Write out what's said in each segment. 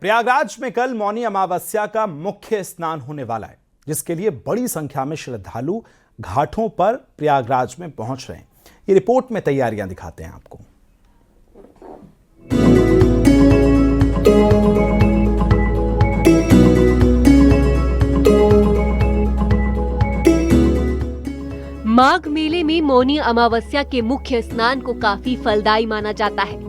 प्रयागराज में कल मौनी अमावस्या का मुख्य स्नान होने वाला है, जिसके लिए बड़ी संख्या में श्रद्धालु घाटों पर प्रयागराज में पहुंच रहे हैं। ये रिपोर्ट में तैयारियां दिखाते हैं आपको। माघ मेले में मौनी अमावस्या के मुख्य स्नान को काफी फलदायी माना जाता है।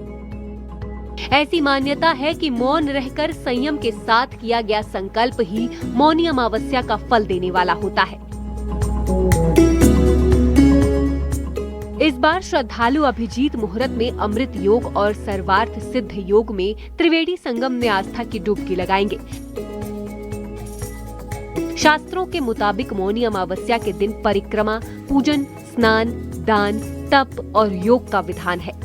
ऐसी मान्यता है कि मौन रहकर संयम के साथ किया गया संकल्प ही मौनी अमावस्या का फल देने वाला होता है। इस बार श्रद्धालु अभिजीत मुहूर्त में अमृत योग और सर्वार्थ सिद्ध योग में त्रिवेणी संगम में आस्था की डुबकी लगाएंगे। शास्त्रों के मुताबिक मौनी अमावस्या के दिन परिक्रमा, पूजन, स्नान, दान, तप और योग का विधान है।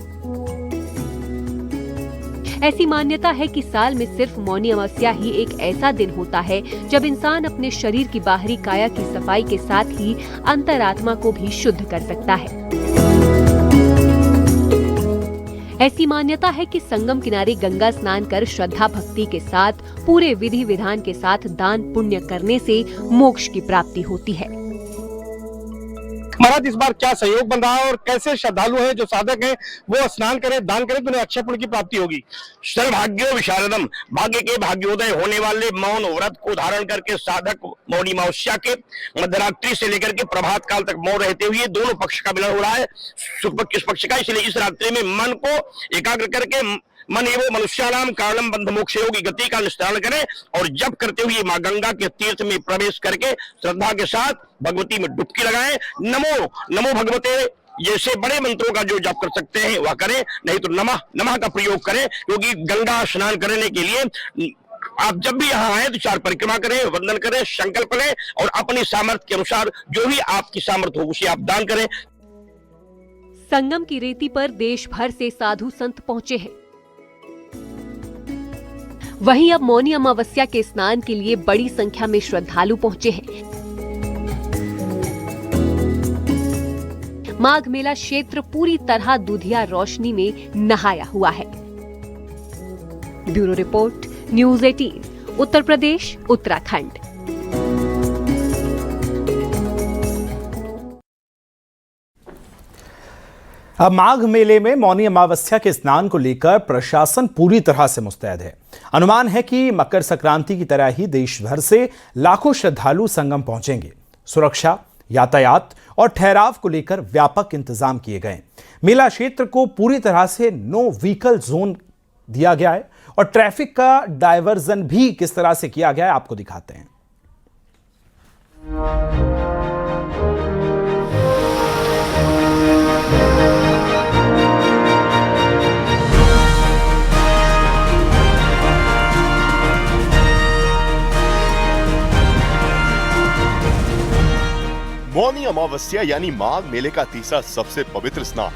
ऐसी मान्यता है कि साल में सिर्फ मौनी अमावस्या ही एक ऐसा दिन होता है जब इंसान अपने शरीर की बाहरी काया की सफाई के साथ ही अंतरात्मा को भी शुद्ध कर सकता है। ऐसी मान्यता है कि संगम किनारे गंगा स्नान कर श्रद्धा भक्ति के साथ पूरे विधि विधान के साथ दान पुण्य करने से मोक्ष की प्राप्ति होती है। महाराज, इस बार क्या सहयोग बन रहा है और कैसे श्रद्धालु हैं जो साधक हैं वो स्नान करें, दान करें तो उन्हें अक्षय पुण्य की प्राप्ति होगी। सर्वभाग्यो विशारदम, भाग्य के भाग्योदय होने वाले मौन व्रत को धारण करके साधक मौनी अमावस्या के मध्यरात्रि से लेकर के प्रभात काल तक मौन रहते हुए दोनों पक्ष का मिलन हो रहा है, शुभ पक्ष, इस पक्ष का। इसलिए इस रात्रि में मन को एकाग्र करके मन एवं मनुष्याणाम कारणम बंध मोक्ष योगी गति का निस्तारण करें और जप करते हुए मां गंगा के तीर्थ में प्रवेश करके श्रद्धा के साथ भगवती में डुबकी लगाएं। नमो नमो भगवते जैसे बड़े मंत्रों का जो जप कर सकते हैं वह करें, नहीं तो नमः नमः का प्रयोग करें, क्योंकि गंगा स्नान करने के लिए आप जब भी यहाँ आए तो 4 परिक्रमा करें, वंदन करें, संकल्प लें और अपनी सामर्थ्य के अनुसार जो भी आपकी सामर्थ्य हो उसे आप दान करें। संगम की रेती पर देश भर से साधु संत पहुंचे हैं। वहीं अब मौनी अमावस्या के स्नान के लिए बड़ी संख्या में श्रद्धालु पहुंचे हैं। माघ मेला क्षेत्र पूरी तरह दुधिया रोशनी में नहाया हुआ है। Bureau report, news 18, Uttar Pradesh, Uttarakhand. अब माघ मेले में मौनी अमावस्या के स्नान को लेकर प्रशासन पूरी तरह से मुस्तैद है। अनुमान है कि मकर संक्रांति की तरह ही देश भर से लाखों श्रद्धालु संगम पहुंचेंगे। सुरक्षा, यातायात और ठहराव को लेकर व्यापक इंतजाम किए गए। मेला क्षेत्र को पूरी तरह से नो व्हीकल जोन दिया गया है और ट्रैफिक का डायवर्जन भी किस तरह से किया गया है आपको दिखाते हैं। मौनी अमावस्या यानी माघ मेले का तीसरा सबसे पवित्र स्नान।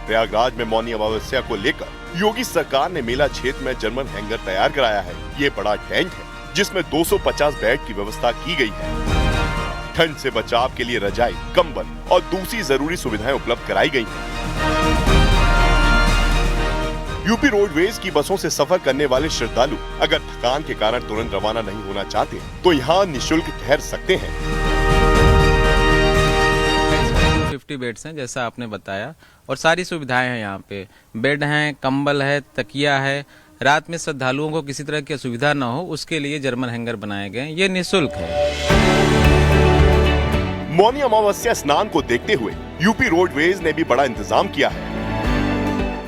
प्रयागराज में मौनी अमावस्या को लेकर योगी सरकार ने मेला क्षेत्र में जर्मन हैंगर तैयार कराया है। ये बड़ा टेंट है जिसमें 250 बेड की व्यवस्था की गई है। ठंड से बचाव के लिए रजाई, कंबल और दूसरी जरूरी सुविधाएं उपलब्ध कराई गई हैं। यूपी रोडवेज की बसों से सफर करने वाले श्रद्धालु अगर थकान के कारण तुरंत रवाना नहीं होना चाहते तो यहाँ निःशुल्क ठहर सकते हैं। 50 बेड्स हैं जैसा आपने बताया और सारी सुविधाएं हैं। यहाँ पे बेड हैं, कंबल है, तकिया है। रात में श्रद्धालुओं को किसी तरह की असुविधा न हो उसके लिए जर्मन हैंगर बनाए गए। ये निःशुल्क है। मौनी अमावस्या स्नान को देखते हुए यूपी रोडवेज ने भी बड़ा इंतजाम किया है।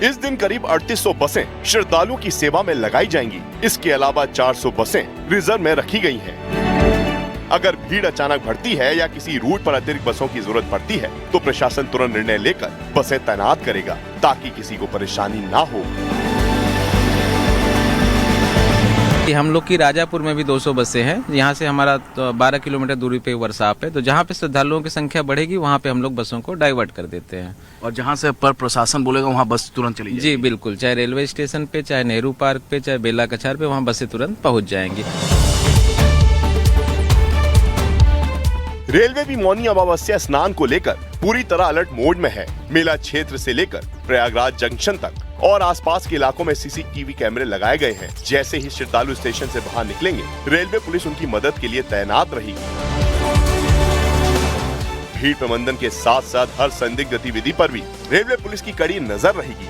इस दिन करीब 3800 बसें श्रद्धालुओं की सेवा में लगाई जाएंगी। इसके अलावा 400 बसें रिजर्व में रखी गई हैं। अगर भीड़ अचानक बढ़ती है या किसी रूट पर अतिरिक्त बसों की जरूरत पड़ती है तो प्रशासन तुरंत निर्णय लेकर बसें तैनात करेगा ताकि किसी को परेशानी ना हो। हम लोग की राजापुर में भी 200 बसें हैं। यहाँ से हमारा 12 किलोमीटर दूरी पे वर्कशॉप है, तो जहाँ पे श्रद्धालुओं की संख्या बढ़ेगी वहाँ पे हम लोग बसों को डाइवर्ट कर देते हैं। और जहाँ से पर प्रशासन बोलेगा वहाँ बस तुरंत चली जाएगी। जी बिल्कुल, चाहे रेलवे स्टेशन पे, चाहे नेहरू पार्क पे, चाहे बेला कछार पे, वहाँ बसें तुरंत पहुँच जाएंगी। रेलवे भी मौनी अमावस्या स्नान को लेकर पूरी तरह अलर्ट मोड में है। मेला क्षेत्र से लेकर प्रयागराज जंक्शन तक और आसपास के इलाकों में सीसीटीवी कैमरे लगाए गए हैं। जैसे ही श्रद्धालु स्टेशन से बाहर निकलेंगे, रेलवे पुलिस उनकी मदद के लिए तैनात रहेगी। भीड़ प्रबंधन के साथ साथ हर संदिग्ध गतिविधि पर भी रेलवे पुलिस की कड़ी नजर रहेगी।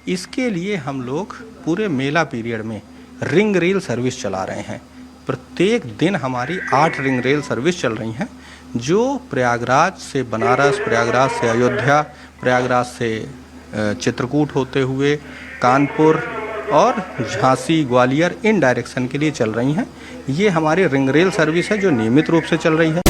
इसके लिए हम लोग पूरे मेला पीरियड में रिंग रेल सर्विस चला रहे हैं। प्रत्येक दिन हमारी 8 रिंग रेल सर्विस चल रही हैं, जो प्रयागराज से बनारस, प्रयागराज से अयोध्या, प्रयागराज से चित्रकूट होते हुए कानपुर और झांसी, ग्वालियर इन डायरेक्शन के लिए चल रही हैं। ये हमारी रिंग रेल सर्विस है जो नियमित रूप से चल रही है।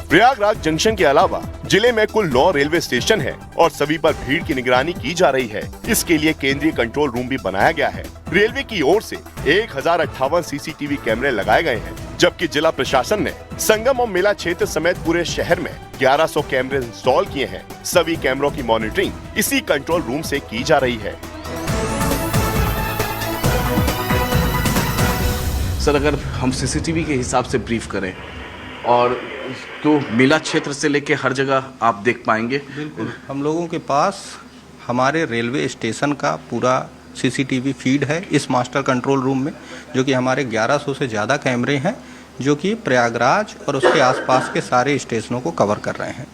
प्रयागराज जंक्शन के अलावा जिले में कुल 9 रेलवे स्टेशन है और सभी पर भीड़ की निगरानी की जा रही है। इसके लिए केंद्रीय कंट्रोल रूम भी बनाया गया है। रेलवे की ओर से 1058 सीसीटीवी कैमरे लगाए गए हैं, जबकि जिला प्रशासन ने संगम और मेला क्षेत्र समेत पूरे शहर में 1100 कैमरे इंस्टॉल किए हैं। सभी कैमरों की मॉनिटरिंग इसी कंट्रोल रूम से की जा रही है। सर, अगर हम सीसीटीवी के हिसाब से ब्रीफ करें और तो मेला क्षेत्र से लेके हर जगह आप देख पाएंगे। बिल्कुल, हम लोगों के पास हमारे रेलवे स्टेशन का पूरा सीसीटीवी फीड है इस मास्टर कंट्रोल रूम में, जो कि हमारे 1100 से ज़्यादा कैमरे हैं, जो कि प्रयागराज और उसके आसपास के सारे स्टेशनों को कवर कर रहे हैं।